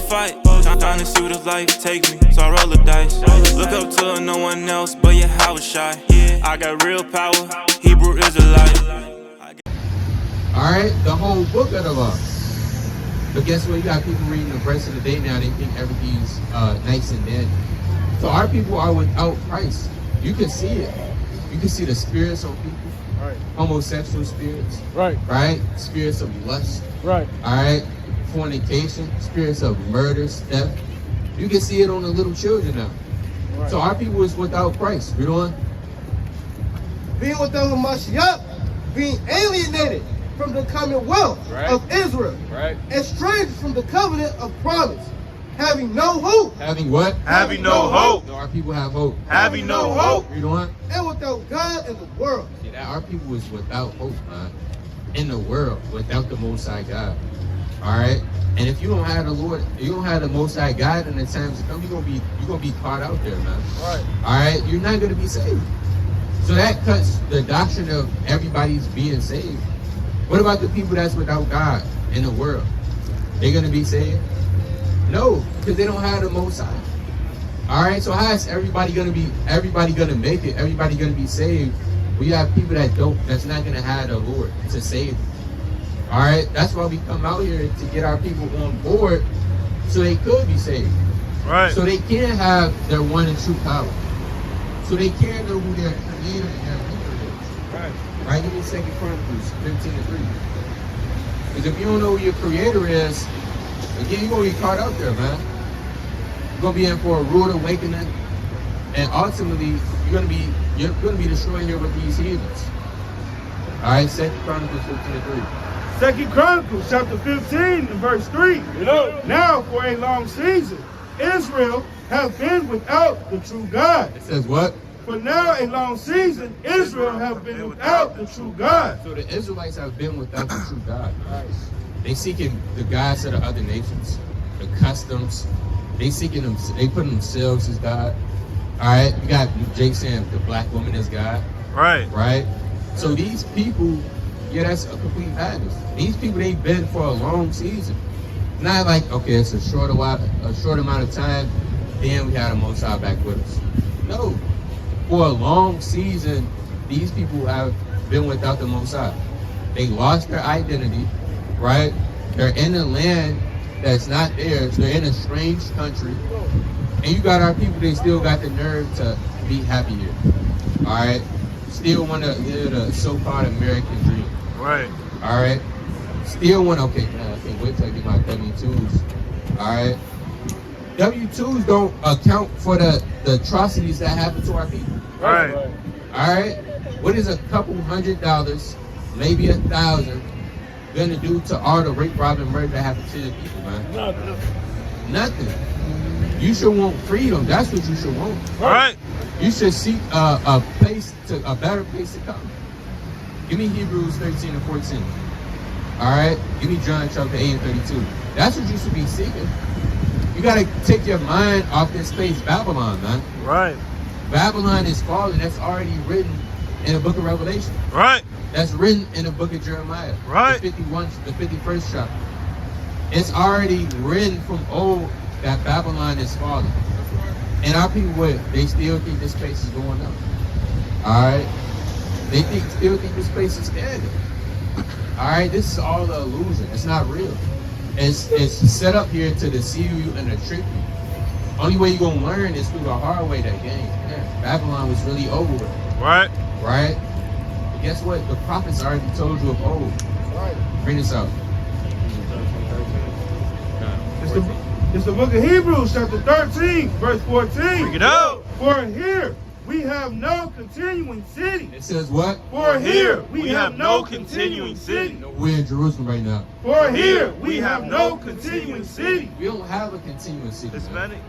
fight. Trying to see where the life take me, so I roll the dice. Look up to no one else, but yeah, I was shy. I got real power, Hebrew Israelite. Alright, the whole book of the law. But guess what? You got people reading the rest of the day now, they think everything's nice and dandy. So our people are without Christ. You can see it. You can see the spirits on people. Right. Homosexual spirits. Right. Right? Spirits of lust. Right. Alright? Fornication. Spirits of murder, theft. You can see it on the little children now. Right. So our people is without Christ. Read on. Being without Hamashiach, being alienated from the commonwealth of Israel, estranged from the covenant of promise, having no hope. Having what? Having no hope. So our people have hope. Having no hope. Read on. And without God in the world. See that our people is without hope, man. In the world, without the Most High God. Alright? And if you don't have the Lord, you don't have the Most High God in the times to come, you're gonna be caught out there, man. Right. Alright? You're not gonna be saved. So that cuts the doctrine of everybody's being saved. What about the people that's without God in the world? They're gonna be saved? No, because they don't have the Most High. Alright, so how is everybody gonna make it? Everybody gonna be saved? We have people that's not gonna have the Lord to save them. Alright, that's why we come out here to get our people on board so they could be saved. Right. So they can have their one and true power. So they can know who their creator and their leader is. Right. Right? Give me 2 Chronicles 15:3. Because if you don't know who your creator is, again, you're gonna be caught out there, man. You're gonna be in for a rude awakening, and ultimately you're gonna be destroying here with these heathens. Alright, 2 Chronicles 15:3. 2 Chronicles chapter 15 and verse 3. Now for a long season, Israel have been without the true God. It says what? For now a long season, Israel have been without the true God. So the Israelites have been without the true God. They seeking the gods of the other nations, the customs. They seeking them. They put themselves as God. All right, you got Jake saying the black woman is God. Right. Right. So these people, yeah, that's a complete madness. These people, they've been for a long season. Not like, okay, it's a short amount of time, then we had a Most High back with us. No, for a long season, these people have been without the Most High. They lost their identity, right? They're in a land that's not theirs. They're in a strange country. And you got our people, they still got the nerve to be happy here. All right? Still want to live the so-called American dream. Right. All right? Still want to, okay, man, I can't wait till I get my W-2s. All right? W-2s don't account for the atrocities that happen to our people. Right. All right? What is a couple $100, maybe 1,000, gonna do to all the rape, rob, and murder that happen to the people, man? Nothing. You should want freedom. That's what you should want. Right. You should seek a better place to come. Give me Hebrews 13 and 14. All right? Give me John chapter 8 and 32. That's what you should be seeking. You got to take your mind off this place, Babylon, man. Right. Babylon is falling. That's already written in the book of Revelation. Right. That's written in the book of Jeremiah. Right. The 51st chapter. It's already written from old that Babylon is falling. And our people, they still think this place is going up. All right? They still think this place is standing. All right? This is all an illusion. It's not real. It's set up here to deceive you and to trick you. Only way you're going to learn is through the hard way that game. Yeah, Babylon was really over with. Right. Right? But guess what? The prophets already told you of old. Right. Bring this out. It's the book of Hebrews, chapter 13, verse 14. Bring it out. For here we have no continuing city. It says what? For here we have no continuing city. We're in Jerusalem right now. For here we have no continuing city. We don't have a continuing city. Hispanic.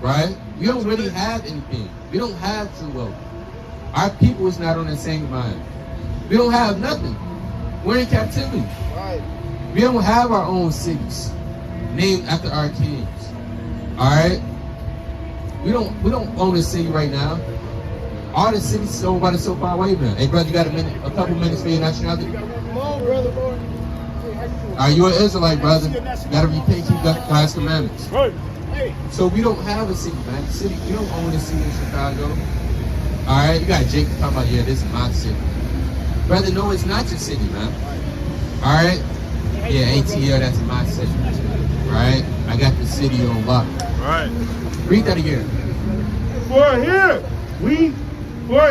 Right? We don't really have anything. We don't have true wealth. Our people is not on the same mind. We don't have nothing. We're in captivity. Right. We don't have our own cities named after our kings. Alright? We don't own a city right now. All the cities is owned by the so far away man. Hey brother, you got a couple minutes for your nationality? Come on, brother, boy. Are you an Israelite, brother? You gotta repent, keep God's commandments. Right. So we don't have a city, man. City, we don't own a city in Chicago. All right, you got Jake talking about, yeah, this is my city. Brother, no, it's not your city, man. All right? Yeah, ATL, that's my city. Right? I got the city on lock. Right. Read that again. For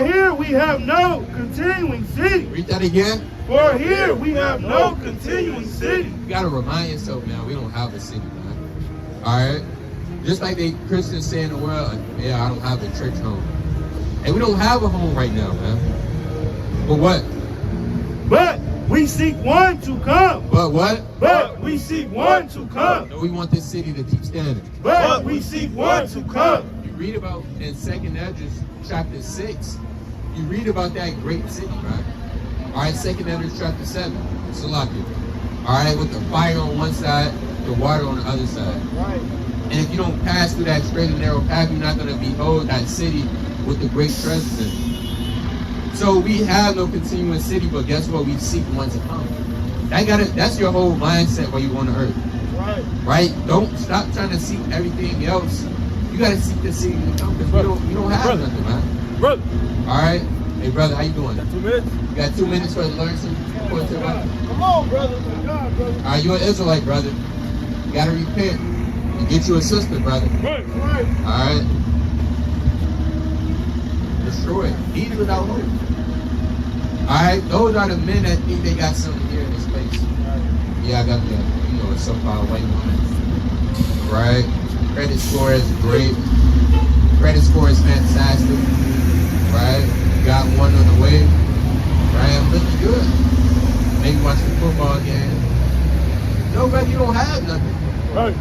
here we have no continuing city. Read that again. For here we have no continuing city. You gotta remind yourself, man, we don't have a city, man. All right? Just like the Christians say in the world, yeah, I don't have a church home. And we don't have a home right now, man. But what? But we seek one to come. But what? But we seek one to come. No, we want this city to keep standing. But we seek one to come. You read about in 2nd Ezra chapter 6, you read about that great city, right? All right, 2nd Ezra chapter 7, Salakia. All right, with the fire on one side, the water on the other side. Right. And if you don't pass through that straight and narrow path, you're not going to behold that city with the great treasures in it. So we have no continuing city, but guess what? We seek one to come. That's your whole mindset while you're on the earth. Right. Right? Don't stop trying to seek everything else. You got to seek the city to come because you don't have nothing, man. Brother. All right? Hey, brother, how you doing? 2 minutes? You got 2 minutes for to learn some? Come on, brother. God, brother. All right, you're an Israelite, brother. You got to repent and get you a sister, brother. Right. Right. All right? Destroy it. Eat it without hope. All right? Those are the men that think they got something here in this place. Yeah, I got that. You know, a so-called white woman. Right? Credit score is great. Credit score is fantastic. Right? Got one on the way. Right? I'm looking good. Maybe watch the football game. No, brother, you don't have nothing. Right.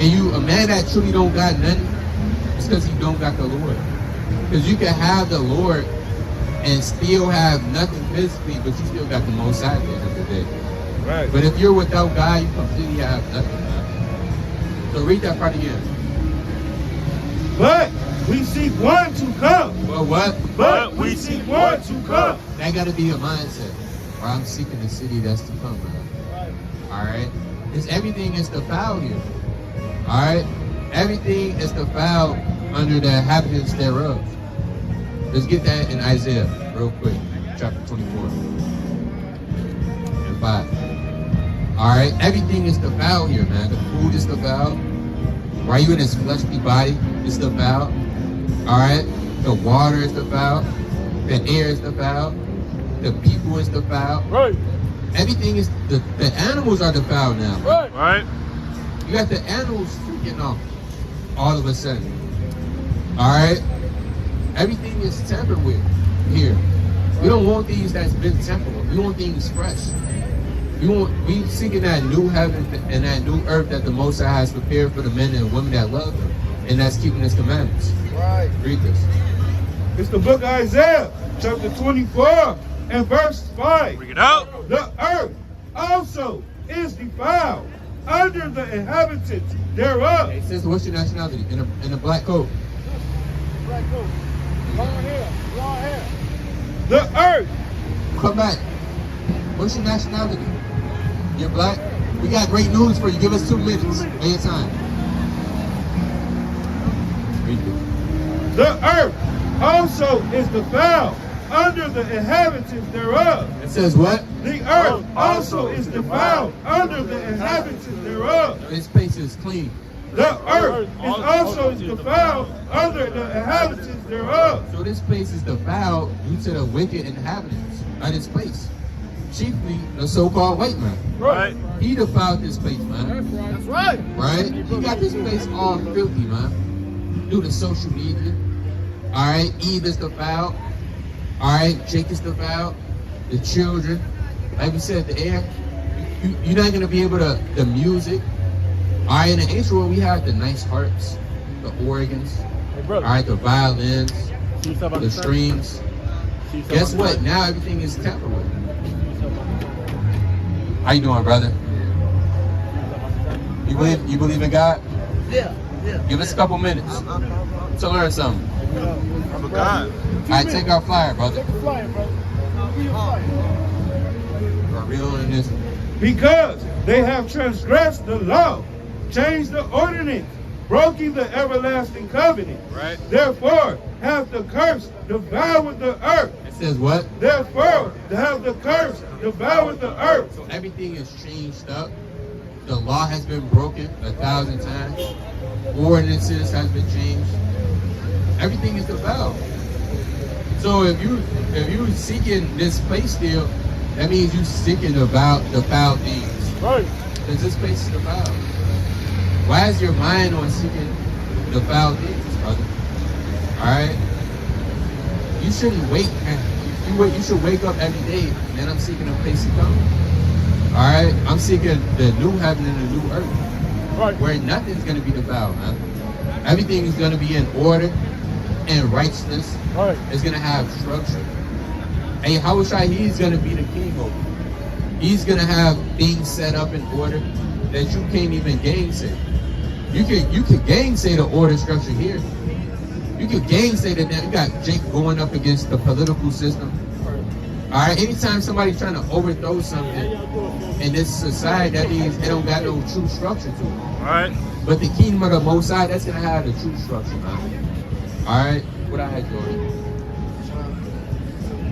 And you, a man that truly don't got nothing, it's because he don't got the Lord. Because you can have the Lord and still have nothing physically, but you still got the Most High at the end of the day. Right. But if you're without God, you completely have nothing, man. So read that part again. But we seek one to come. Well, what? But we seek one to come. That got to be a mindset. Or I'm seeking the city that's to come, man. All right? Because everything is defiled here. All right? Everything is defiled under the inhabitants thereof. Let's get that in Isaiah real quick. Chapter 24 and 5. All right? Everything is defiled here, man. The food is defiled. Right? You in this fleshly body is defiled. All right? The water is defiled. The air is defiled. The people is defiled. Right. Everything is, the animals are defiled now. Right. Right. You got the animals freaking off all of a sudden. All right? Everything is tampered with here. We don't want things that's been tempered. We want things fresh. We seeking that new heaven and that new earth that the Most High has prepared for the men and women that love Him, and that's keeping His commandments. Right. Read this. It's the book of Isaiah, chapter 24 and verse 5. Bring it out. The earth also is defiled under the inhabitants thereof. It says, what's your nationality? In a black coat. Black coat. Long hair. Long hair. The earth. Come back. What's your nationality? You're black? We got great news for you. Give us 2 minutes of your time. Read it. The earth also is defiled under the inhabitants thereof. It says what? The earth also is defiled under the inhabitants thereof. This place is clean. The earth is also defiled under the inhabitants thereof. So this place is defiled due to the wicked inhabitants of this place. Chiefly the so-called white man. Right. He defiled this place, man. That's right. Right? He got this place all filthy, man. Through the social media. Alright, Eve is defiled. Alright, Jake is defiled. The children. Like we said, the air. You're not gonna be able to, the music. Alright, in the ancient world we have the nice harps, the organs, alright, the violins, the strings. Guess what? Now everything is tampered with. How you doing, brother? You believe in God? Yeah. Give us a couple minutes to learn something. I'm a God. Alright, take our flyer, brother. Take a flyer, brother. We're real in this. because they have transgressed the law, changed the ordinance, broken the everlasting covenant. Right. Therefore, have the curse devoured the earth. It says what? Therefore, have the curse devoured the earth. So everything is changed up. The law has been broken 1,000 times. Ordinances has been changed. Everything is devoured. So if you seeking this place still, that means you seeking the foul things. Right. Because this place is defiled. Why is your mind on seeking the foul things, brother? Alright? You shouldn't wait. You should wake up every day, man, I'm seeking a place to come. Alright? I'm seeking the new heaven and the new earth. Right. Where nothing's going to be defiled, man. Everything is going to be in order and righteousness. Right. It's going to have structure. And Yahushua, he's going to be the king over you. He's going to have things set up in order that you can't even gainsay. You can gainsay the order structure here. You can gainsay that now. You got Jake going up against the political system. All right, anytime somebody's trying to overthrow something in this society, that means it don't got no true structure to it. All right. But the kingdom of the Most High, that's going to have the true structure, man. All right, what I had, Jordan?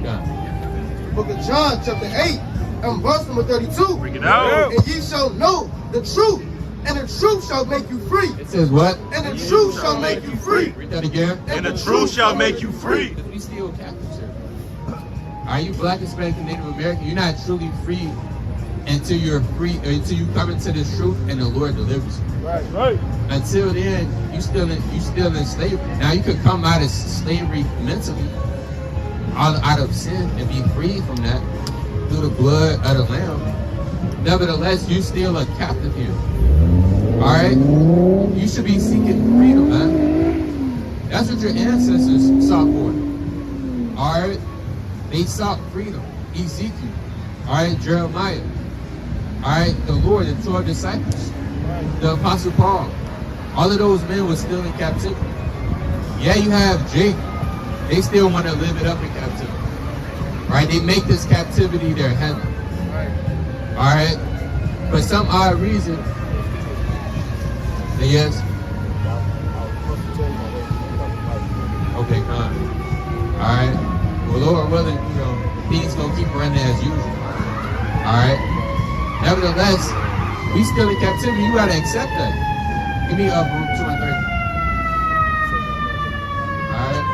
Done. Book of John, chapter 8, and verse number 32. Bring it out. And ye shall know the truth, and the truth shall make you free. It says what? And the truth shall make you free. Read that again. And the truth shall make you free. Because we still captives here. Are you Black, Hispanic, and Native American? You're not truly free until you're free, until you come into this truth and the Lord delivers you. Right. Right. Until then, you still in slavery. Now you could come out of slavery mentally, out of sin, and be free from that through the blood of the Lamb. Nevertheless, you still a captive here. All right, you should be seeking freedom, man. That's what your ancestors sought for. All right, they sought freedom. Ezekiel, all right, Jeremiah, all right, the Lord, the 12 disciples, the Apostle Paul. All of those men were still in captivity. Yeah, you have Jake. They still want to live it up in captivity. All right, they make this captivity their heaven. All right, for some odd reason, yes. Okay, fine. All right. Well, Lord willing, things gonna keep running as usual. All right. Nevertheless, we still in captivity. You gotta accept that. Give me up room 2 and 3. All right.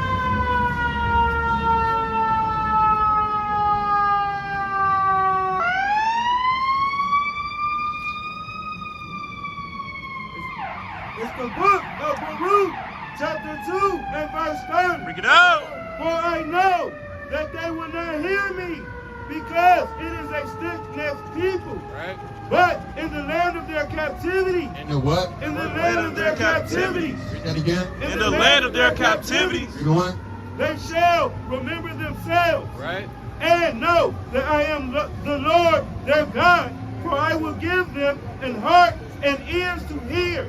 It's the book of Baruch, chapter 2 and verse 30. Bring it out. For I know that they will not hear me, because it is a stiff-necked people. Right. But in the land of their captivity, In the what? in the land of their captivity, Read that again. In the land of their captivity. Read on. they shall remember themselves Right. and know that I am the Lord their God. For I will give them an heart and ears to hear,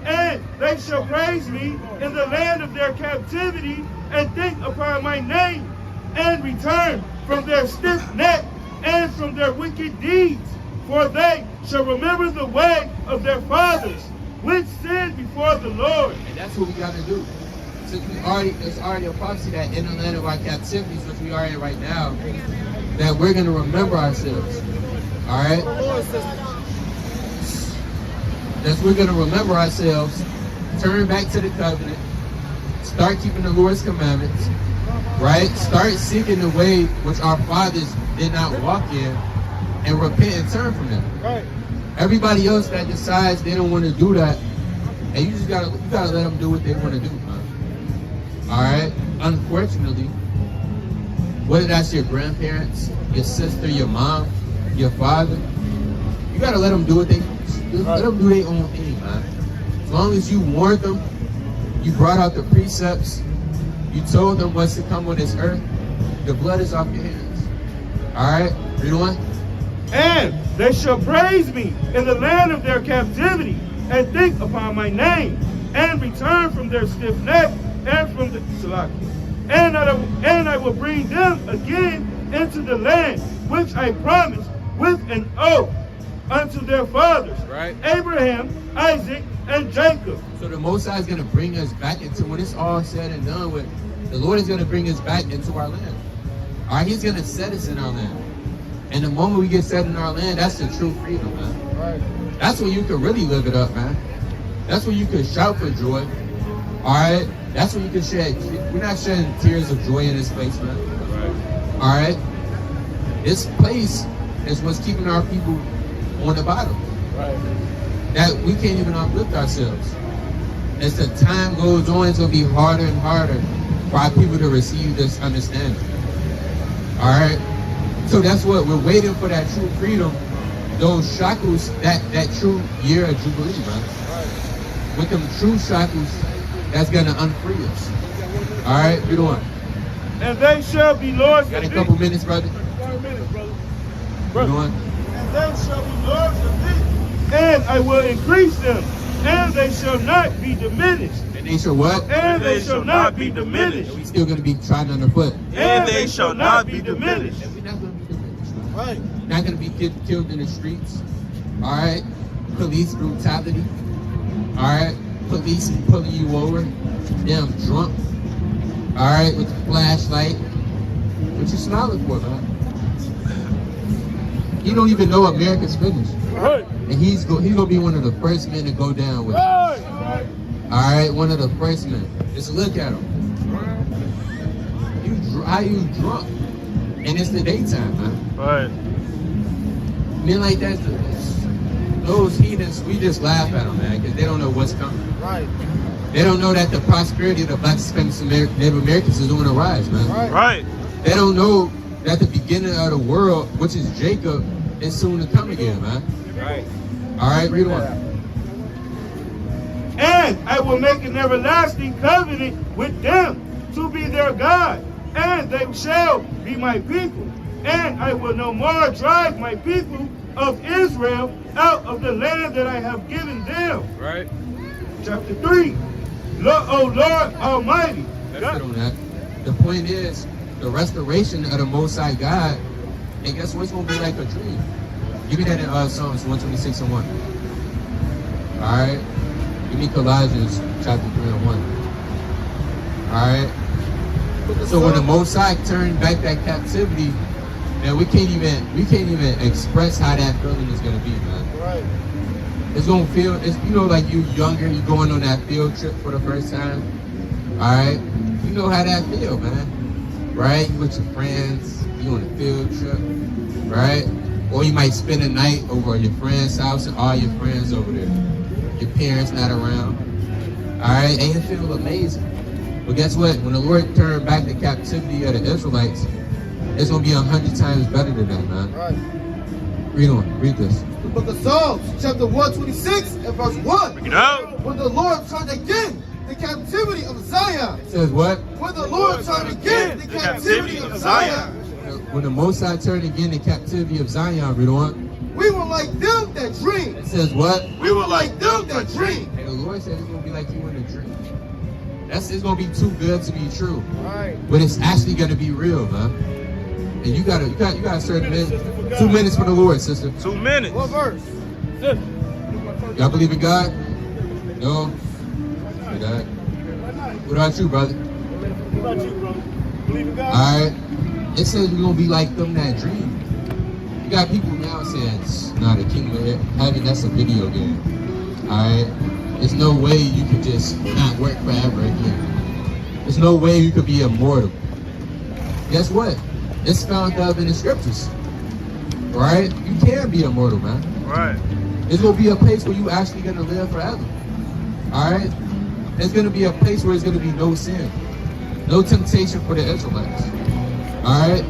and they shall praise me in the land of their captivity, and think upon my name, and return from their stiff neck and from their wicked deeds. For they shall remember the way of their fathers, which sinned before the Lord. And that's what we got to do. Since it's already a prophecy that in the land of our captivities, which we are in right now, that we're going to remember ourselves. All right? That we're going to remember ourselves, turn back to the covenant, start keeping the Lord's commandments, right? Start seeking the way which our fathers did not walk in, and repent and turn from them. Right. Everybody else that decides they don't want to do that, and you just gotta let them do what they want to do, man. All right. Unfortunately, whether that's your grandparents, your sister, your mom, your father, you gotta let them do what let them do their own thing, man. As long as you warned them, you brought out the precepts, you told them what's to come on this earth, the blood is off your hands. All right. Read on. And they shall praise me in the land of their captivity, and think upon my name, and return from their stiff neck and from the and I will bring them again into the land which I promised with an oath, unto their fathers, Right. Abraham, Isaac, and Jacob. So the Most High is going to bring us back into, when it's all said and done with, the Lord is going to bring us back into our land. All right, he's going to set us in our land. And the moment we get set in our land, that's the true freedom, man. Right. That's when you can really live it up, man. That's when you can shout for joy. All right? That's when you can shed. We're not shedding tears of joy in this place, man. Right. All right? This place is what's keeping our people on the bottom. Right. That we can't even uplift ourselves. As the time goes on, it's going to be harder and harder for our people to receive this understanding. All right? So that's what we're waiting for, that true freedom, those shackles, that true year of Jubilee, man. Right. With them true shackles, that's going to unfree us. All right? Read on. And they shall be lords Got of a thee. couple minutes, brother? 1 minute, brother. Read on. And they shall be lords of thee. And I will increase them. And they shall not be diminished. And they shall what? And they shall not be diminished. We still going to be trodden underfoot. And they shall not be diminished. And we're not going to be diminished, man. Right. Not going to be killed in the streets. All right? Police brutality. All right? Police pulling you over. Damn drunk. All right? With the flashlight. What you smiling for, man? You don't even know America's finished. Right. And he's gonna be one of the first men to go down with it. Right. All right? One of the first men. Just look at him. How you drunk? And it's the daytime, man. Right. Men like that, those heathens, we just laugh at them, man, because they don't know what's coming. Right. They don't know that the prosperity of the black Spanish Native Americans is on the rise, man. Right. Right. They don't know that the beginning of the world, which is Jacob, is soon to come again, man. Right. All right, read on. And I will make an everlasting covenant with them to be their God, and they shall be my people. And I will no more drive my people of Israel out of the land that I have given them. Right. Chapter 3. O Lord Almighty. That's it on that. The point is, the restoration of the Most High God, and guess what? It's going to be like a dream. Give me that in Psalms 126 and 1. All right? Give me Colossians chapter 3 and 1. All right? So when the Most High turned back that captivity, man, we can't even express how that feeling is going to be, man. Right. It's going to feel, it's, you know, like you younger, you going on that field trip for the first time. All right? You know how that feel, man. Right? You with your friends, you on a field trip, right? Or you might spend a night over at your friend's house and all your friends over there. Your parents not around. All right? And it feel amazing. But guess what? When the Lord turned back the captivity of the Israelites, it's going to be 100 times better than that, man. Right. Read on. Read this. The book of Psalms, chapter 126 and verse 1. Bring it out. When the Lord turned again the captivity of Zion. It says what? When the Lord turned again the captivity of Zion. When the Most High turned again the captivity of Zion, read on. We were like them that dream. It says what? We were like them that dream. And the Lord said it's going to be like you in a dream. It's going to be too good to be true. Right. But it's actually going to be real, man. And you got a certain minute. 2 minutes for the Lord, sister. 2 minutes. What verse? Y'all believe in God? No? Say that. What about you, brother? What about you, brother? Believe in God? All right. It says we're going to be like them that dream. You got people now saying, nah, the kingdom of heaven, that's a video game. All right? There's no way you could just not work forever again. There's no way you could be immortal. Guess what? It's found out in the scriptures. Right? You can be immortal, man. Right. There's going to be a place where you actually going to live forever. All right? There's going to be a place where there's going to be no sin. No temptation for the Israelites. All right?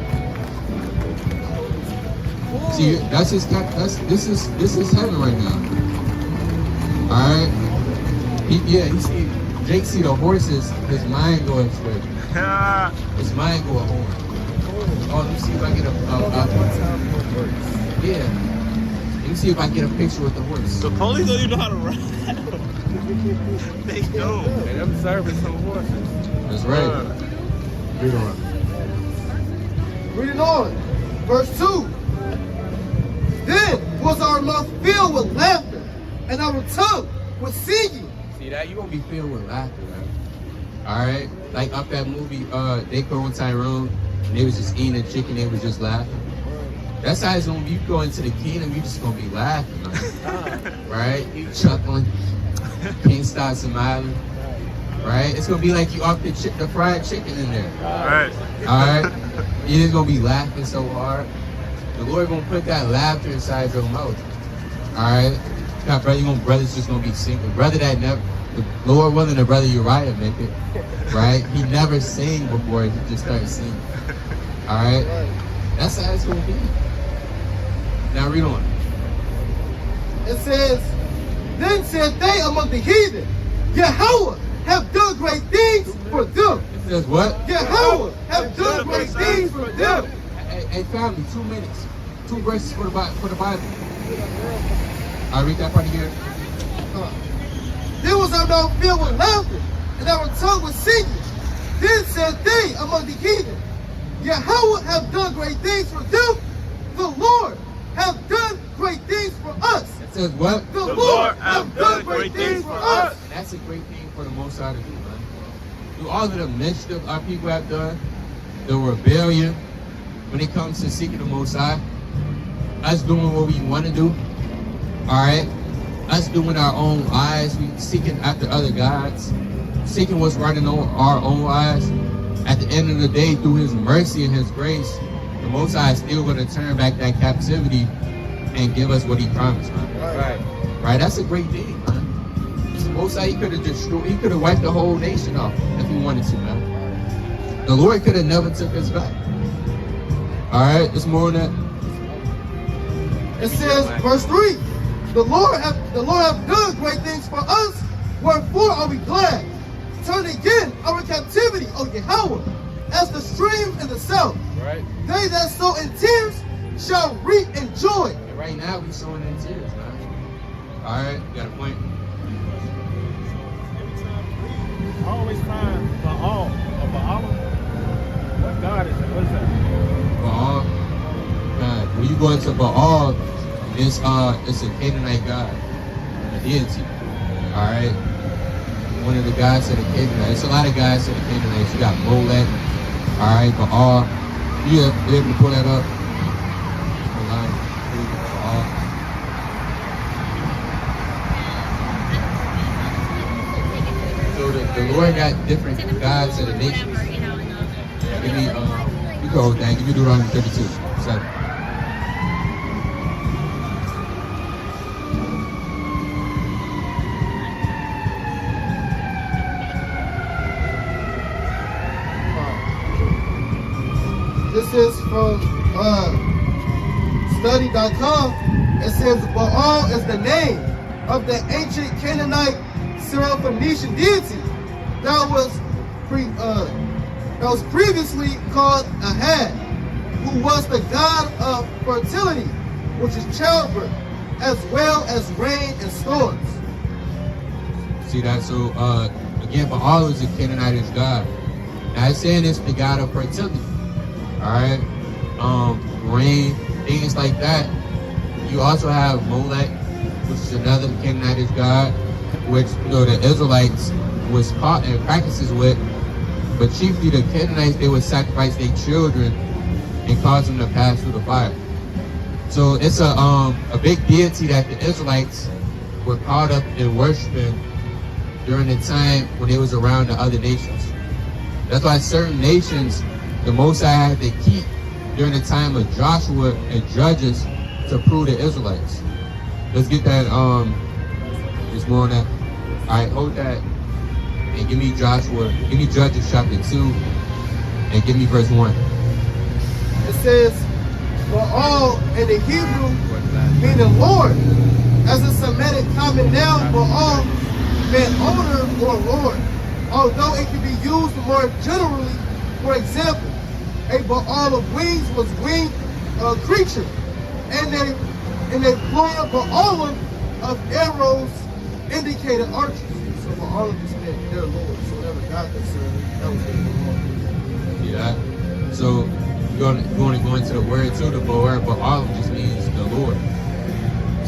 See, this is heaven right now. All right? Jake see the horses, his mind going straight. His mind going home. Oh, let me see if I get let me see if I get a picture with the horse. The police don't even know how to ride. They don't. And them serving some horses. That's right. Read on. Reading on. Verse 2. Then was our mouth filled with laughter, and our tongue with singing. See that? You're gonna be filled with laughter, man. Alright? Like up that movie, They Go Tyrone, and they was just eating a chicken, they was just laughing. That's how it's gonna be. You go into the kingdom, you just gonna be laughing, man. Right? You chuckling, can't stop smiling. Right? It's gonna be like you off the fried chicken in there. Alright? You're just gonna be laughing so hard. The Lord gonna put that laughter inside your mouth. Alright? Now, brother, brothers just gonna be singing. Brother that never, the Lord willing, the brother Uriah make it. Right? He never sang before, he just started singing. Alright? That's how it's gonna be. Now read on. It says, then said they among the heathen, Yahweh have done great things for them. It says what? Yahweh have done great things for them. Hey, family, 2 minutes. 2 verses for the Bible. I'll read that part again. Then was our mouth filled with laughter, and our tongue was singing. Then said they among the heathen, Yahweh have done great things for them. The Lord have done great things for us. It says what? The Lord have done great things for us. And that's a great thing for the Most High to do, man. Through all of the mischief our people have done, the rebellion, when it comes to seeking the Most High, us doing what we want to do, alright? Us doing our own eyes, we seeking after other gods, seeking what's right in our own eyes. At the end of the day, through His mercy and His grace, the Most High is still going to turn back that captivity and give us what He promised, man. Right? That's a great thing, man. The Most High, He could have destroyed, He could have wiped the whole nation off if He wanted to, man. The Lord could have never took us back. Alright, there's more on that. It says, verse 3, the Lord have done great things for us, wherefore are we glad. Turn again our captivity, O Yahweh, as the stream in the south. Right. They that sow in tears shall reap in joy. And right now we sowing in tears, man. Alright, you got a point? I always find Baal or Baal. What God is it? What is that? Baal. God. When you go into Baal, it's a Canaanite god, a deity. Alright? One of the gods of the Canaanites. It's a lot of guys of the Canaanites. You got Molech. Alright, Baal. You able to pull that up? Online. Baal. So the Lord got different gods of the nations. Give me, you go hold that. Give me Deuteronomy 32. 7. This is from study.com. It says Baal is the name of the ancient Canaanite Syro-Phoenician deity that was previously called Ahad, who was the god of fertility, which is childbirth, as well as rain and storms. See that? So again, Baal is a Canaanite god. Now it's saying it's the god of fertility. Alright? Rain, things like that. You also have Molech, which is another Canaanite god, which the Israelites was caught in practices with. But chiefly the Canaanites, they would sacrifice their children and cause them to pass through the fire. So it's a big deity that the Israelites were caught up in worshiping during the time when they was around the other nations. That's why certain nations the Most High had to keep during the time of Joshua and Judges to prove the Israelites. Let's get that, there's more on that. Alright, hold that and give me Judges chapter 2 and give me verse 1. It says, Baal in the Hebrew meaning Lord. As a Semitic common noun, Baal meant owner or Lord, although it can be used more generally. For example, a Baal of wings was winged creature, and a plural Baal of arrows indicated archers. So Baal just meant their Lord. So whatever God they served, that was their Lord. See that? So you're going to go into the word too. The word Baal just means the Lord.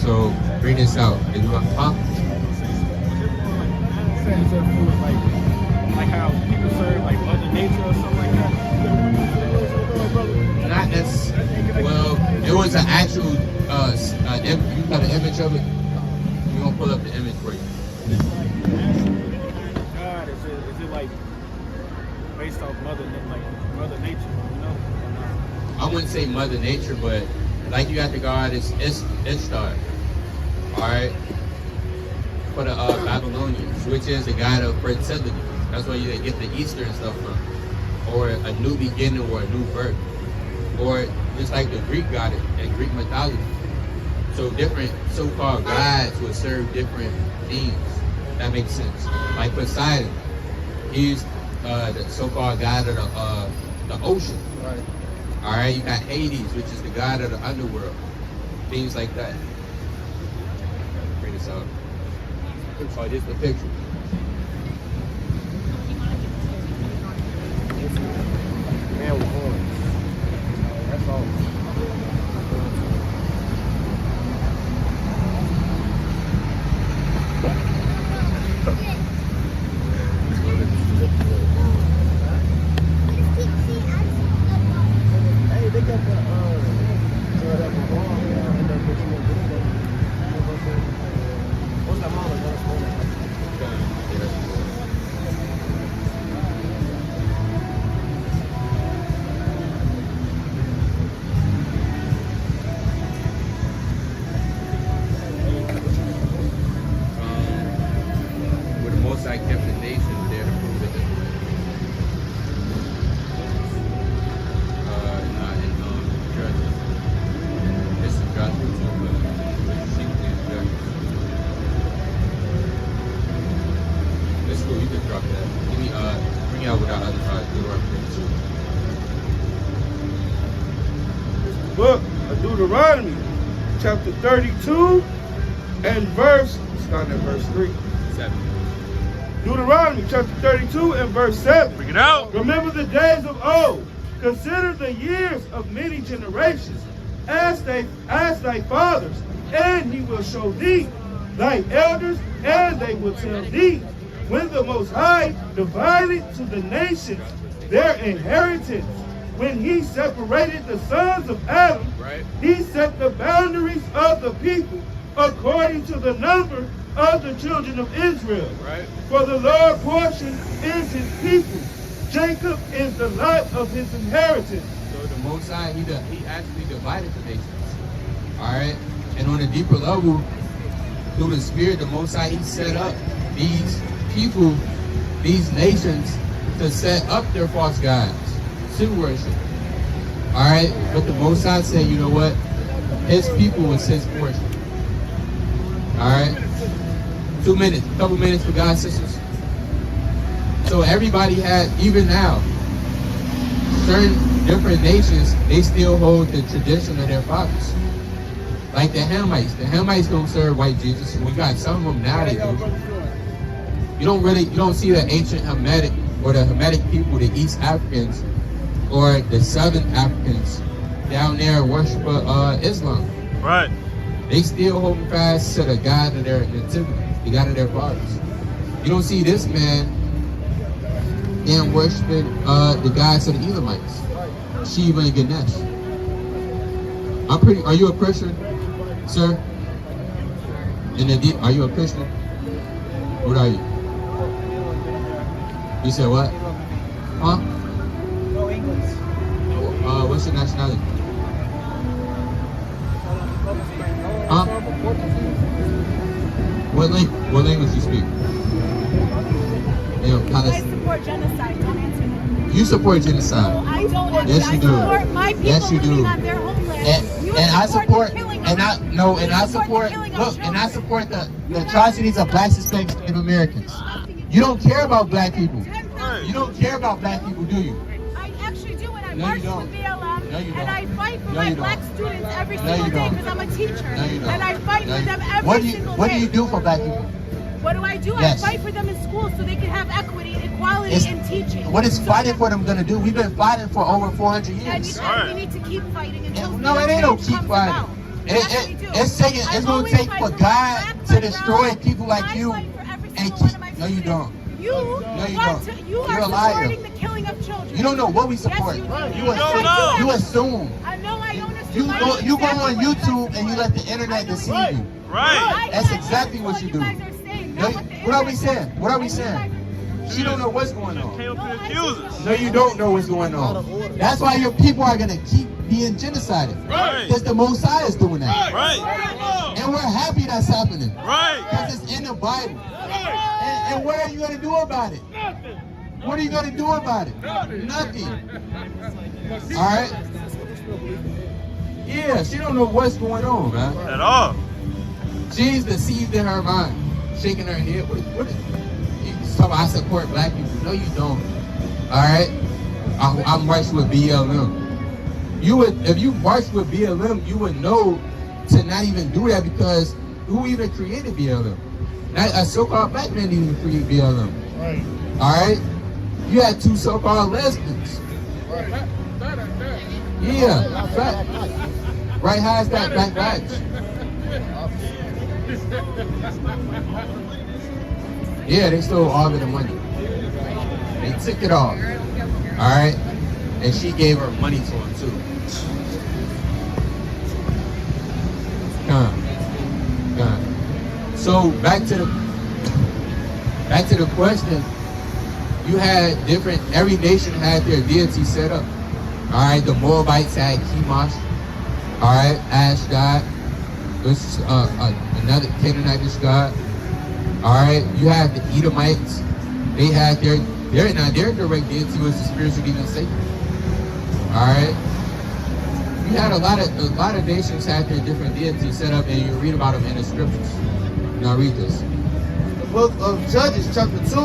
So bring this out. Is it huh? Like how people serve like Mother Nature or something like that. Not necessarily. Well, it was an actual. You got an image of it. We're gonna pull up the image for you. God, is it like based off Mother Nature? You know? I wouldn't say Mother Nature, but like you got the god is Ishtar. All right. For the Babylonians, which is the god of fertility. That's where you get the Easter and stuff from, or a new beginning or a new birth, or just like the Greek god in Greek mythology. So different so-called gods would serve different themes. That makes sense. Like Poseidon, he's the so-called god of the ocean. Right. All right, you got Hades, which is the god of the underworld. Things like that. Bring this out. Oh, just the picture. Man with horns. That's all. Hey, they got that what's that model? With the most I kept the nation there to prove it. Not in Judges. This is Judges too, but chiefly in Judges. That's cool, you can drop that. Give me, bring out with our other Deuteronomy 32. Book of Deuteronomy, chapter 32, and starting at verse 3. 7. Deuteronomy chapter 32 and verse 7. Bring it out. Remember the days of old. Consider the years of many generations. Ask thy fathers, and he will show thee thy elders, and they will tell thee. When the Most High divided to the nations their inheritance, when he separated the sons of Adam, Right. he set the boundaries of the people according to the number of the children of Israel. Right. For the Lord's portion is his people. Jacob is the lot of his inheritance. So the Most High, he actually divided the nations. All right. And on a deeper level, through the Spirit, the Most High, he set up these people, these nations, to set up their false gods, to worship. All right. But the Most High said, you know what? His people was his portion. All right. 2 minutes, a couple minutes for God's sisters. So everybody had, even now, certain different nations, they still hold the tradition of their fathers. Like the Hamites. The Hamites don't serve white Jesus. We got some of them now they do. You don't see the ancient Hamitic or the Hamitic people, the East Africans or the Southern Africans down there worship Islam. Right. They still hold fast to the God of their nativity, the God of their fathers. You don't see this man then worshiping the gods of the Edomites, Sheba and Ganesh. Are you a Christian, sir? Are you a Christian? What are you? You said what? Huh? No English. What's your nationality? Huh? What language you speak? I support genocide. Don't answer that. You support genocide. No, I don't. Yes, you do. I support my people Yes, you do. living on their homeland. And I support the atrocities of black Hispanic and Americans. You don't care about black people. You don't care about black people, do you? I actually do, and I No, march you with don't. BLM, No, you and don't. I fight for No, my you black don't. students every No, single you day don't. because I'm a teacher, No, you don't. and I fight No, for you them don't. every single day. What do you do for black people? What do? Yes. I fight for them in school so they can have equity, equality in teaching. What is fighting for them going to do? We've been fighting for over 400 And years. we need to keep fighting until No, it ain't no keep comes fighting. about. Yes, we do. It's going to take for God to destroy people like you. No, you don't. You You're are a liar. supporting the killing of children. You don't know what we support. Yes, you You do. assume. You assume. I know I don't assume. You go on YouTube and you let the internet deceive you. Right. That's exactly what you do. No, what are we saying? What are we saying? She don't know what's going on. No, you don't know what's going on. That's why your people are gonna keep being genocided. Right. Because the Most High is doing that. Right. And we're happy that's happening. Right. Because it's in the Bible. And what are you gonna do about it? What are you gonna do about it? Nothing. All right. Yeah, she don't know what's going on, man. At all. She's deceived in her mind, shaking her head. What is you talking about? I support black people. No, you don't. All right. I'm marching with BLM. You would, if you marched with BLM, you would know to not even do that because who even created BLM? A so-called black man didn't even create BLM. Right. All right. You had two so-called lesbians. Right. Yeah, fact. Right, high as that, black badge. Yeah, they stole all of the money. They took it all. All right, and she gave her money to him too. Come. So back to the question. You had different. Every nation had their deity set up. All right, the Moabites had Chemosh. All right, Ashdod. This is another Canaanitish god. All right, you have the Edomites. They had their direct deity was the spiritual demon Satan. All right, you had a lot of nations had their different deities set up, and you read about them in the scriptures. Now read this. The book of Judges, chapter 2,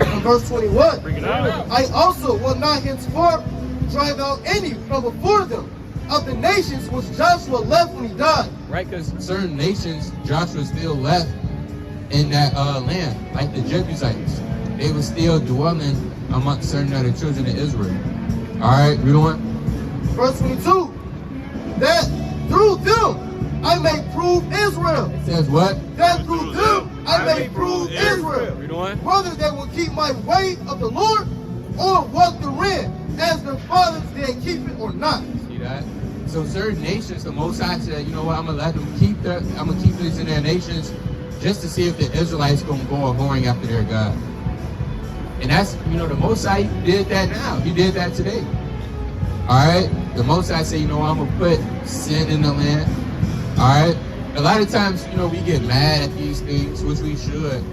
and verse 21. Bring it out. I also will not henceforth drive out any from before them of the nations which Joshua left when he died. Right, because certain nations Joshua still left in that land, like the Jebusites. They were still dwelling amongst certain other children of Israel. All right, read on. Verse 22. That through them I may prove Israel. It says what? That through them I may prove Israel. Read on. Whether they will keep my way of the Lord or walk therein, as their fathers did keep it or not. See that? So certain nations, the Most High said, you know what? I'm gonna let them keep this in their nations, just to see if the Israelites gonna go a whoring after their God. And that's, the Most High did that now. He did that today. All right. The Most High said, I'm gonna put sin in the land. All right. A lot of times, we get mad at these things, which we should.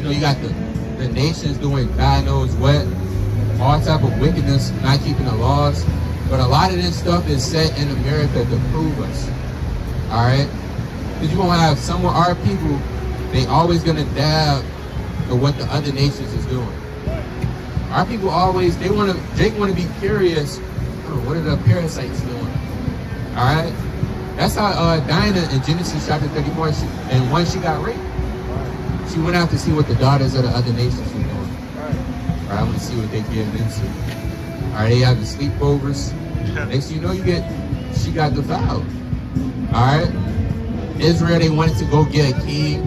You got the nations doing God knows what, all type of wickedness, not keeping the laws. But a lot of this stuff is set in America to prove us. All right? Because you're going to have some of our people, they always going to dab at what the other nations is doing. Our people always, they want to be curious, what are the parasites doing? All right? That's how Dinah in Genesis chapter 34, and when she got raped, she went out to see what the daughters of the other nations were doing. All right, I'm going to see what they getting into. All right, they have the sleepovers. Next thing you know, she got defiled. All right, Israel, they wanted to go get a king.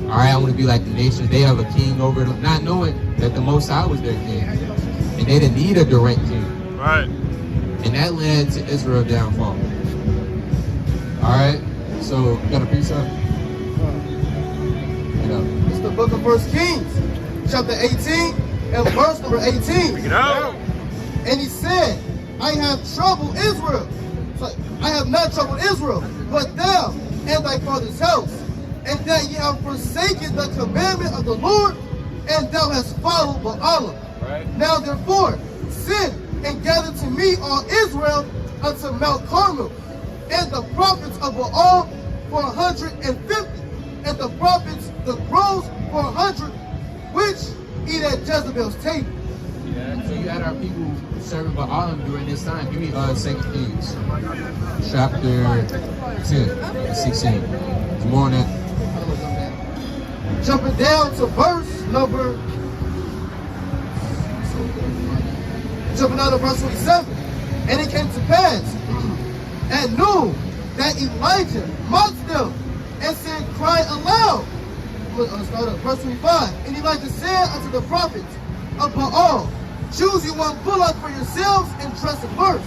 All right, I want to be like the nations. They have a king over them, not knowing that the Most High was their king, and they didn't need a direct king. Right. And that led to Israel's downfall. All right, so you got a precept? It's the book of 1 Kings, chapter 18, and verse number 18. Bring it out. And he said, I have troubled Israel. So I have not troubled Israel, but thou and thy father's house, and that ye have forsaken the commandment of the Lord, and thou hast followed Baalim. Right. Now therefore, send and gather to me all Israel unto Mount Carmel, and the prophets of Baal for 150, and the prophets, the crows for 100, which eat at Jezebel's table. Yeah, so you had our people serving Baalim during this time. Give me 2 Kings, chapter 10, 16. There's more on that. Jumping down to verse number 27. And it came to pass at noon that Elijah mocked them and said, cry aloud. Start at verse 25. And Elijah said unto the prophets of Baal, choose you one bullock for yourselves and trust it first.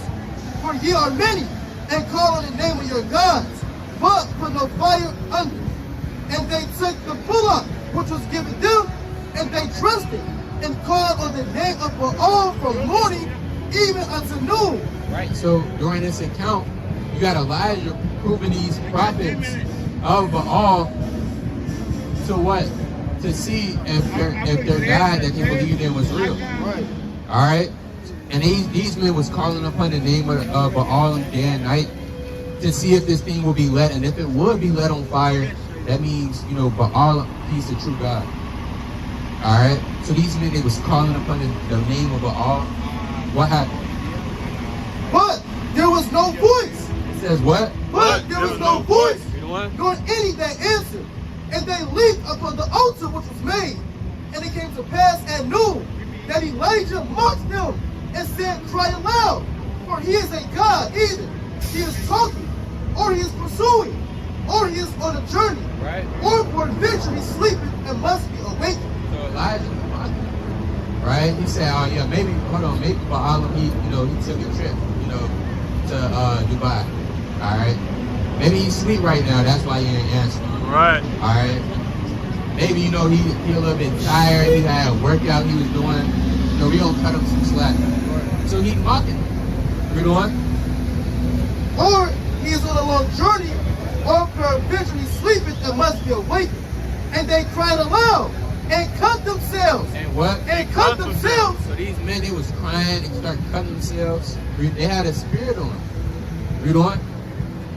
For ye are many, and call on the name of your gods, but put no fire under. And they took the bullock which was given them, and they trusted, and called on the name of Baal from morning even unto noon. Right. So during this account, you got Elijah proving these prophets of Baal to what? To see if their God that they believed in was real. Right. All right. And these men was calling upon the name of Baal day and night to see if this thing will be lit, and if it would be lit on fire, that means, you know, Baal, he's the true God. All right. So these men, they was calling upon the name of Baal. What happened? But there was no voice. It says what? But there was no voice, nor any that answered. And they leaped upon the altar which was made. And it came to pass at noon that Elijah mocked them and said, cry aloud, for he is a God. Either he is talking, or he is pursuing, or he is on a journey, Right. or peradventure he sleeping and must be awakened. So Elijah mocked him. Right? He said, oh yeah, maybe Baal, he took a trip, to Dubai. All right. Maybe he's asleep right now. That's why he ain't answering. Right. All right. Maybe he a little bit tired. He had a workout he was doing. We gonna cut him some slack. So he mocking. Read on. Or he is on a long journey, or peradventure he sleeping and must be awakened. And they cried aloud and cut themselves. And what? And cut themselves. So these men, they was crying and started cutting themselves. They had a spirit on them. Read on.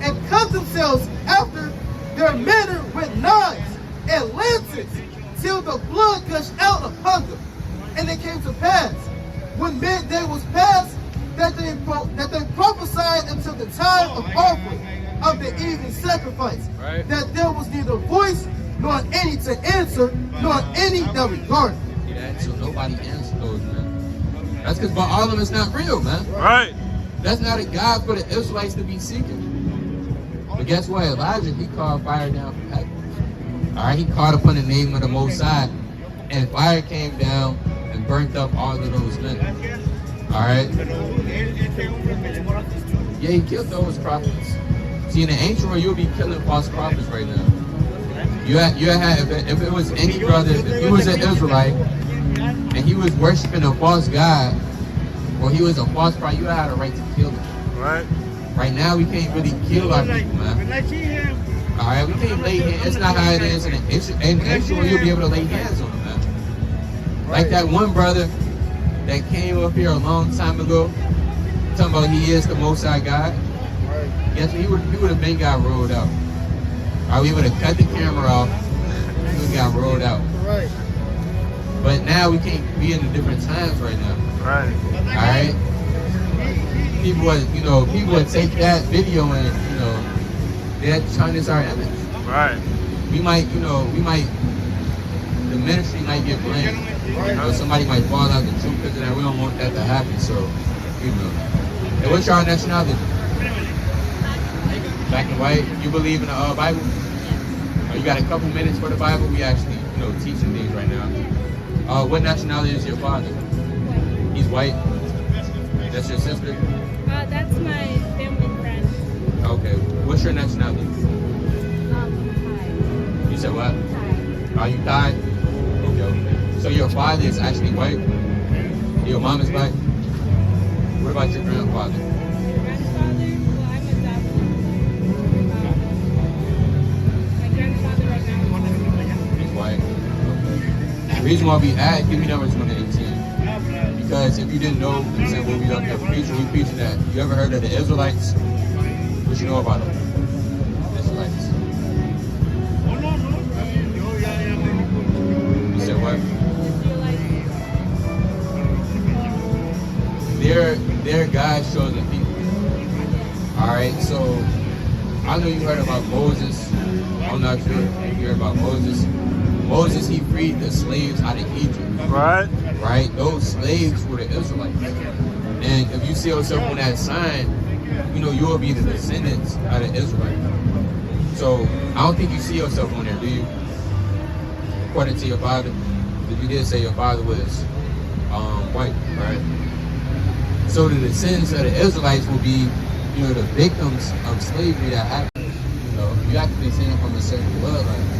And cut themselves after their manner with knives and lances, till the blood gushed out upon them. And it came to pass, when midday was past, that they prophesied until the time of offering of the evening sacrifice, Right. that there was neither voice, nor any to answer, nor any that regarded. See that? So nobody answered those men. That's because Baal is not real, man. Right. That's not a God for the Israelites to be seeking. But guess what? Elijah, he called fire down from heaven. All right, he called upon the name of the Most High, and fire came down and burnt up all of those men. All right. Yeah, he killed those prophets. See, in the ancient world, you'll be killing false prophets right now. You had if it was any brother, if he was an Israelite and he was worshiping a false god, or he was a false prophet, you had a right to kill him. Right. Right now, we can't really kill our people, man. All right, we can't lay hands. It's not how it is in the ancient world. You'll be able to lay hands on them, man. Like that one brother that came up here a long time ago, talking about he is the Most High God. Guess what? He would have been got rolled out. All right, we would have cut the camera off. He would have got rolled out. Right. But now we can't be in the different times right now. Right. All right. People would take that video and they're trying to our image. Right. We might, the ministry might get blamed. Somebody might fall out the truth because of that. We don't want that to happen. So, And what's your nationality? Black and white. You believe in the Bible? You got a couple minutes for the Bible? We actually, teaching things right now. What nationality is your father? He's white. That's your sister? That's my family friend. Okay. What's your nationality? Thai. You said what? Thai. Are you Thai? Okay. So your father is actually white? Your mom is black? What about your grandfather? Grandfather? Well, I'm adopted. My grandfather right now. He's white. The reason why we add, give me numbers 1 to 18. Because if you didn't know, for example, we up here preaching, we preaching that. You ever heard of the Israelites? What you know about them? Israelites. You said what? They're God's chosen people. Alright, so I know you heard about Moses. I'm not sure if you heard about Moses. Moses, he freed the slaves out of Egypt. Right. Right? Those slaves were the Israelites. And if you see yourself on that sign, you know, you will be the descendants of the Israelites. So I don't think you see yourself on there, do you? According to your father, you did say your father was white, right? So the descendants of the Israelites will be, you know, the victims of slavery that happened. You know, you have to be descended from a certain bloodline.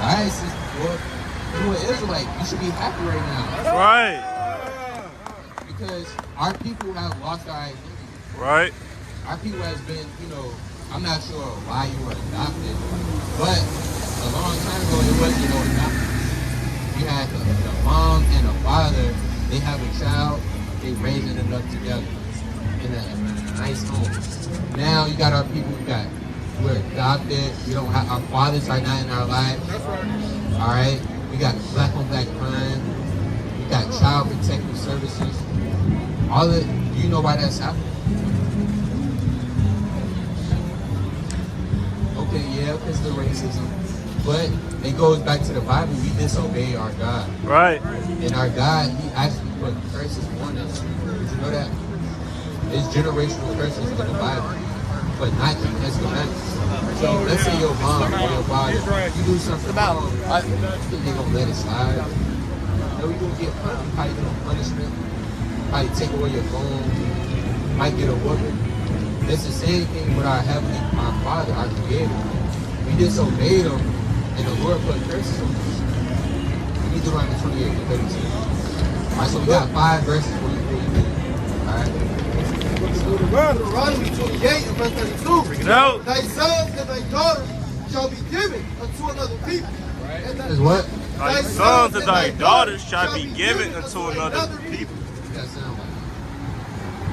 Alright, sis, well, you're an Israelite. You should be happy right now. That's right. Because our people have lost our identity. Right. Our people has been, you know, I'm not sure why you were adopted, but a long time ago it wasn't no adoption. You had the mom and the father, they have a child, they raising it up together in a nice home. Now you got our people, we're adopted. We don't have, our fathers are not in our lives. That's right. All right. We got black on black crime. We got child protective services. All the, do you know why that's happening? Okay, yeah, because of the racism. But it goes back to the Bible. We disobey our God. Right. And our God, He actually put curses on us. Did you know that? There's generational curses in the Bible, but not keeping His commandments. So let's say your mom or your father, you do something wrong, you think they're gonna let it slide? No, you're gonna get probably get a punishment, probably take away your phone, might get a whooping. It's the same thing with our Father, our Creator. We disobeyed Him, and the Lord put curses on us. We need to run the 28 and 32. Alright, so we got 5 verses for you. Alright. Deuteronomy 28 and verse 32. Bring it out. Thy sons and thy daughters shall be given unto another people. And Is what? Thy sons and thy daughters shall be given unto another people. That sound like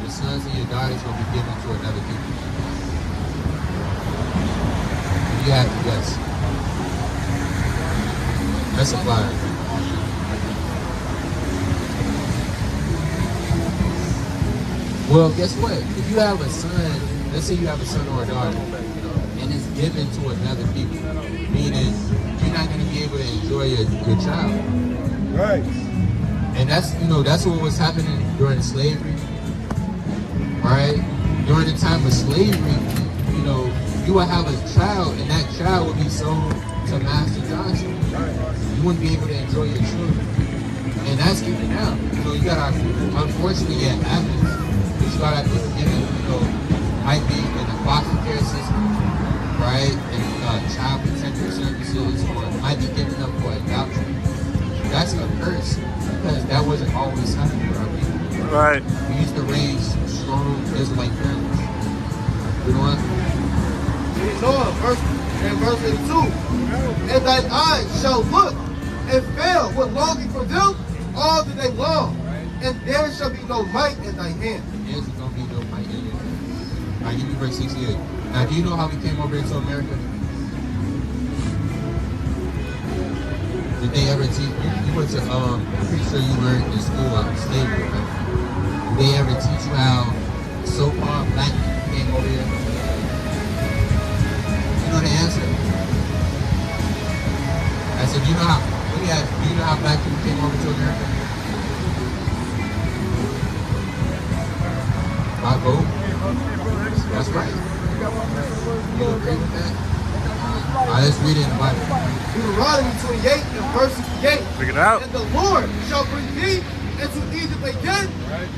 your sons and your daughters will be given to another people. You have to guess. That's a flyer. Well, guess what? If you have a son, let's say you have a son or a daughter, and it's given to another people, meaning you're not going to be able to enjoy your child. Right. And that's, you know, that's what was happening during slavery. Right? During the time of slavery, you know, you would have a child, and that child would be sold to Master Johnson. You wouldn't be able to enjoy your children. And that's even now. So you got our, unfortunately, it happens. You got our people getting, you know, might be in the foster care system, right? And child protective services, or might be giving up for adoption. That's a curse, because that wasn't always happening with our people. Right. We used to raise strong Israelite families. You know what? Verse 82. And thine eyes shall look and fail with longing for them all the day long. And there shall be no might in thy hand. There's going to be no might in your hand. All right, give me verse 68. Now, do you know how we came over into America? Did they ever teach you? You went to, I'm pretty sure you learned in school slavery, right? Did they ever teach you how so-called black people came over here? You know the answer? I said, do you know how black people came over to America? By boat? That's right. You agree with that? Alright, let's read it in the Bible. Deuteronomy 28 and verse 68. Bring it out. And the Lord shall bring thee into Egypt again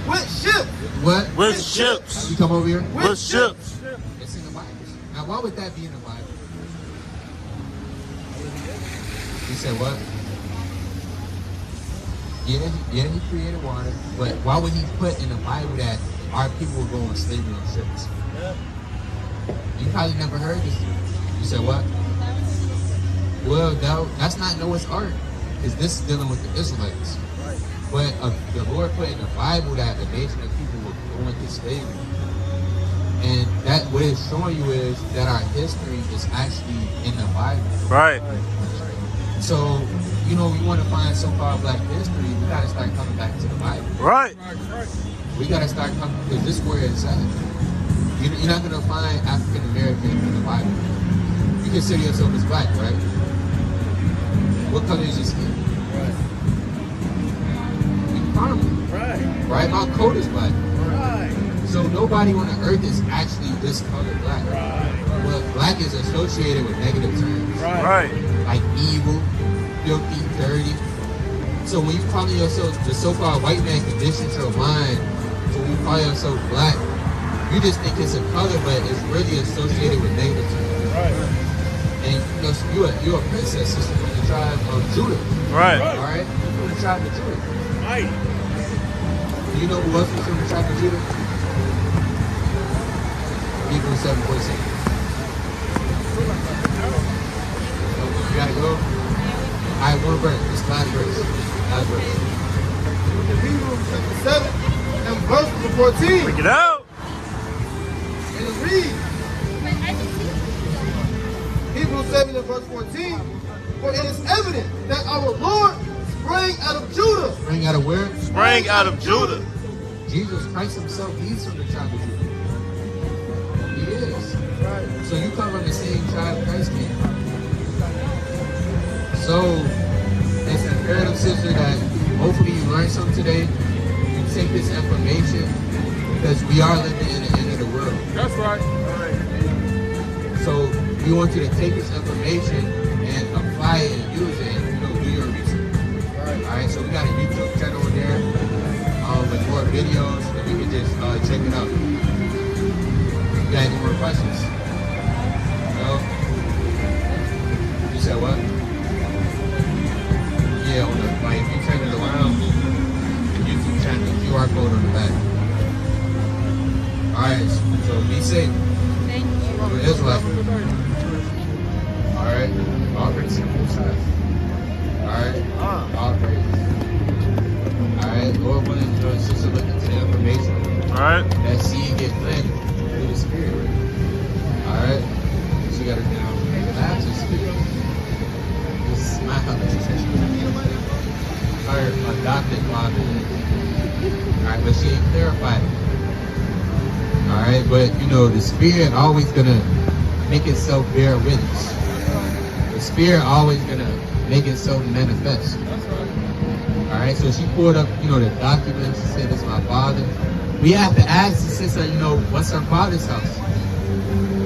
with ships. What? With ships. You come over here? With ships. It's in the Bible. Now, why would that be in the Bible? He said what? Yeah, he created water, but why would he put in the Bible that our people will go on slavery on ships? You probably never heard this. You said what? Well, no, that's not Noah's Ark, because this is dealing with the Israelites. But the Lord put in the Bible that the nation of people will go into slavery. And that what it's showing you is that our history is actually in the Bible. Right. So, you know, we want to find so-called black history, we got to start coming back to the Bible. Right. We got to start coming, because this is where it's at. You're not going to find African American in the Bible. You consider yourself as black, right? What color is your skin? Right. You're caramel. Right. Right? My coat is black. Right. So nobody on the earth is actually this color black. Right. But black is associated with negative terms. Right. Like evil, filthy, dirty. So when you call yourself, the so-called white man conditions your mind, so when you call yourself black, you just think it's a color, but it's really associated with negative terms. Right. And you know, you're a princess, sister, from the tribe of Judah. Right. All right? You're from the tribe of Judah. Right. Do you know who else was from the tribe of Judah? Hebrews 7:14. You gotta go. All right, one verse. This last verse. Last verse. Hebrews chapter 7 and verse 14. Bring it out. And it reads, Hebrews 7 and verse 14, for it is evident that our Lord sprang out of Judah. Sprang out of where? Sprang out of Judah. Jesus Christ himself, he's from the tribe of Judah. He is. Right. So you come from the same tribe Christ came from. So it's imperative, sister, that hopefully you learn something today. You take this information, because we are living in the end of the world. That's right. So we want you to take this information and apply it and use it and, you know, do your research. Alright, so we got a YouTube channel there with more videos that you can just check it out. You got any more questions? No? You said what? Yeah, on the, like, if you turn it around, the YouTube channel, QR code on the back. Alright, so be safe. Thank you. You're an Israelite. Alright, all praise to the Most High. Alright, all praise. Alright, Lord willing, your sister look into the information. Alright. That seed get planted through the Spirit. Alright, she got her down. Laughs and spirit. Just smile. Her adopted father. Alright, but she ain't clarified it. Alright, but you know, the Spirit always gonna make itself bear witness. The Spirit always gonna make itself manifest. Alright, so she pulled up, you know, the documents, she said, "This is my father." We have to ask the sister, you know, what's her father's house?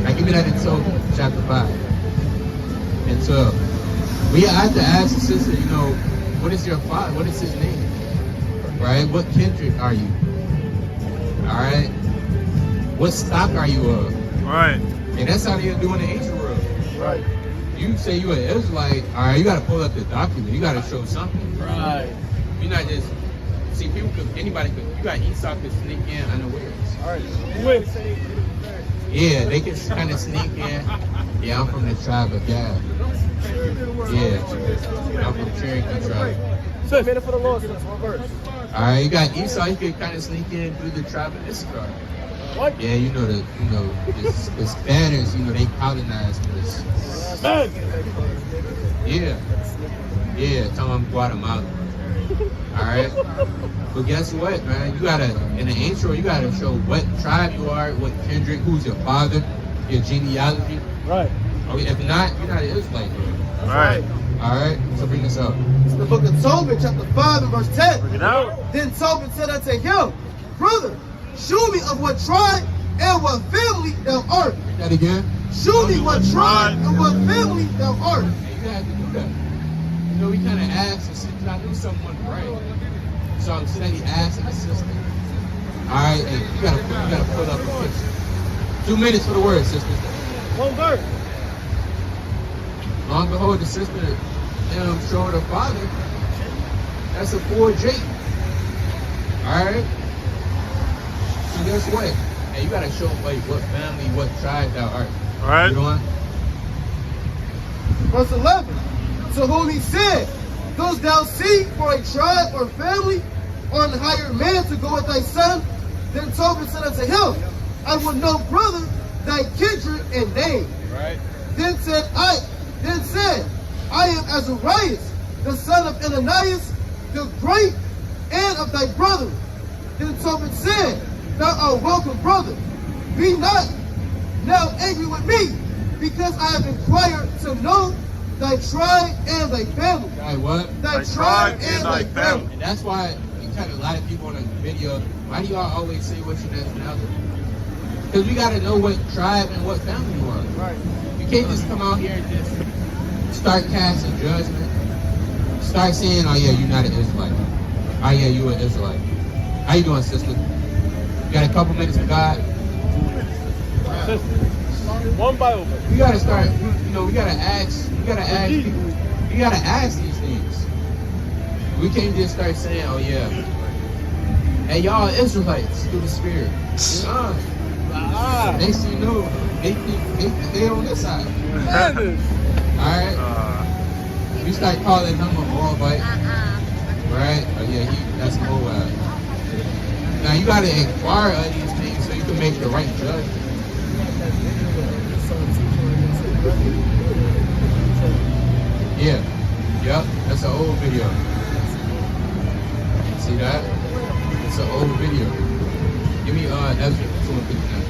Like, give me that in Tobit, chapter 5 and 12. We have to ask the sister, you know, what is your father? What is his name? Right? What kindred are you? Alright? What stock are you of? Right. And that's how they do in the ancient world. Right. You say you're an Israelite, alright, you gotta pull up the document. You gotta show something. Right. You're not just, see, people could, anybody could, you got Esau could sneak in unawares. Alright. Yeah, they can kind of sneak in. Yeah, I'm from the tribe of Gad. Yeah, I'm from Cherokee tribe. So, minute for the Lord, one verse. Alright, you got Esau, he could kind of sneak in through the tribe of Issachar. What? Yeah, you know, the Spaniards, you know, they colonized this. Yeah, talking about Guatemala. Alright? But guess what, man? You gotta, in the intro, you gotta show what tribe you are, what kindred, who's your father, your genealogy. Right. Okay, if not, you're not an Israelite. Right. Alright? So bring this up. It's the book of Tobit, chapter 5 and verse 10. Bring it out. Then Tobit said unto him, brother, shew me of what tribe and what family thou art. Read that again. Shew me what tribe and what family thou art. Hey, you have to do that. You know, we kind of ask and said, I knew someone right. So I'm steady asking the sister. Alright, hey, you gotta pull up a picture. 2 minutes for the word, sister. One verse. Lo and behold, the sister showed her father. That's a 4J. Alright? So guess what? Hey, you gotta show like what family, what tribe thou art. Alright. You know what? Verse 11. To whom he said, dost thou seek for a tribe or family, or an hired man to go with thy son? Then Tobit said unto him, I will know, brother, thy kindred and name. Right. Then said, I am Azarias, the son of Ananias, the great, and of thy brother. Then Tobit said, Thou art welcome, brother. Be not now angry with me, because I have inquired to know thy tribe and thy family. Right, what? Thy tribe and thy family. And that's why you cut a lot of people on the video. Why do y'all always say what's your nationality? Because we got to know what tribe and what family you are. Right. You can't just come out here and just start casting judgment. Start saying, oh yeah, you're not an Israelite. Oh yeah, you an Israelite. How you doing, sister? You got a couple minutes with God? One Bible. You gotta start, we gotta ask people, you gotta ask these things. We can't just start saying, oh yeah, hey y'all Israelites through the Spirit. Next thing you know, they on this side. Alright? You start calling them a Moabite. Right? Oh yeah, that's Moab. Now you gotta inquire of these things so you can make the right judgment. Yeah, yep, that's an old video. See that? It's an old video. Give me Ezra 2:59.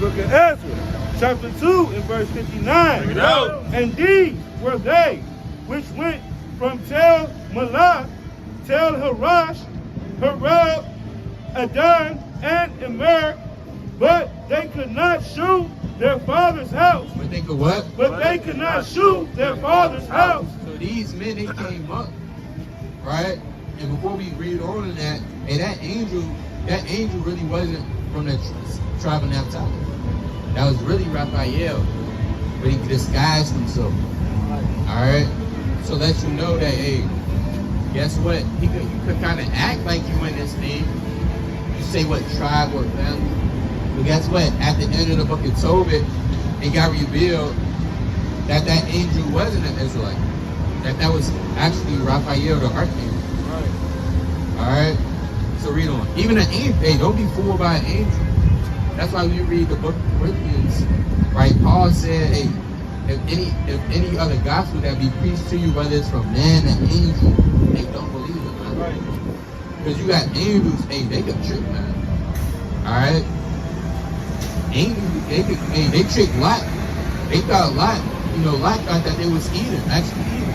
Book of Ezra, chapter 2 and verse 59. Bring it out. And these were they which went from Tel Malah, Tel Harash, Harab, Adon, and Immer, but they could not shoot their father's house. But they could what? But they could not shoot their father's house. So these men, they came up, right? And before we read on in that, hey, that angel really wasn't from the tribe of Naphtali. That was really Raphael, but he disguised himself. All right. So let you know that, hey, guess what? You could kind of act like you in this thing. You say what tribe or family. But guess what? At the end of the book of Tobit, it got revealed that that angel wasn't an Israelite. That was actually Raphael, the archangel. Right. All right. So read on. Even an angel, hey, don't be fooled by an angel. That's why we read the book of Corinthians, right? Paul said, hey, if any other gospel that be preached to you, whether it's from man or angel, they don't believe it, man. Right. Because you got angels, hey, they can trick, man. All right. Angels, they tricked Lot. They thought Lot thought that they was actually Edom.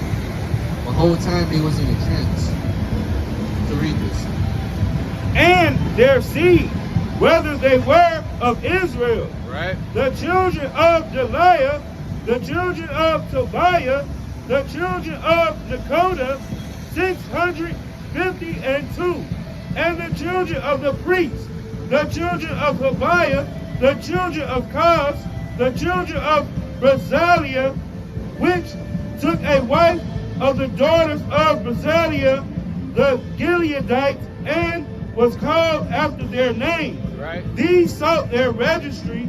The whole time they was in a trance. To read this. And their seed, whether they were of Israel, Right. the children of Deliah, the children of Tobiah, the children of Dakota, 652, and the children of the priests, the children of Tobiah, the children of Koz, the children of Bezaliah, which took a wife of the daughters of Bezaliah, the Gileadites, and was called after their name. Right. These sought their register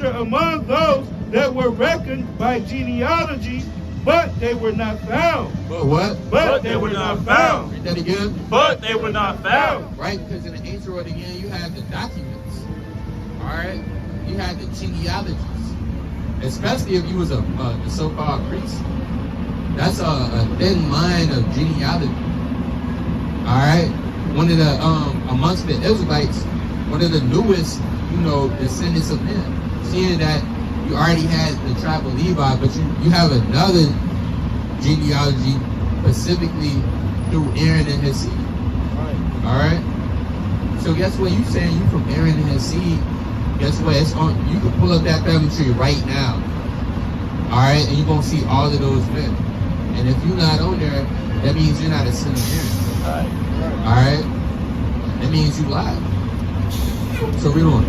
among those that were reckoned by genealogy, but they were not found. But what? But they were not found. Read that again. But they were not found. Right? Because in the ancient world again, you had the documents. All right? You had the genealogies. Especially if you was a so-called priest. That's a thin line of genealogy. All right? One of the, amongst the Israelites, one of the newest, descendants of men. Seeing that you already had the tribe of Levi, but you have another genealogy specifically through Aaron and his seed. Right. All right? So guess what? You saying you from Aaron and his seed. Guess what? It's on. You can pull up that family tree right now. All right? And you're going to see all of those men. And if you're not on there, that means you're not a son of Aaron. Right. All right? That means you lied. So read on.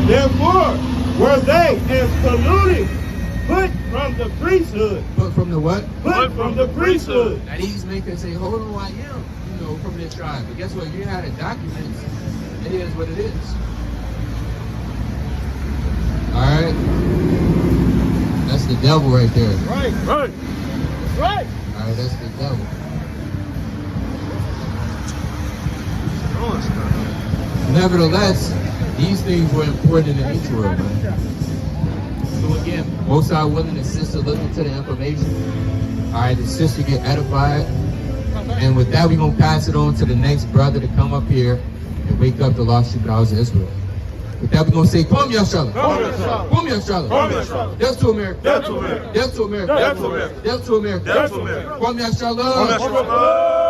Therefore were they as polluted, put from the priesthood. Put from the what? Put from the priesthood. Now these men can say, hold on, I am, from this tribe. But guess what? If you had a document, it is what it is. All right? That's the devil right there. Right. Right. Right. All right, that's the devil. Nevertheless, these things were important in the ancient world, man. So again, most are willing to sister look into the information. right, the sister get edified. And with that, we're going to pass it on to the next brother to come up here and wake up the lost sheep of the house of Israel. With that, we're going to say, Kwam Yashala. Kwam Yashala. Death to America. Death to America. Death to America. Death to America. Death to America. Kwam Yashala.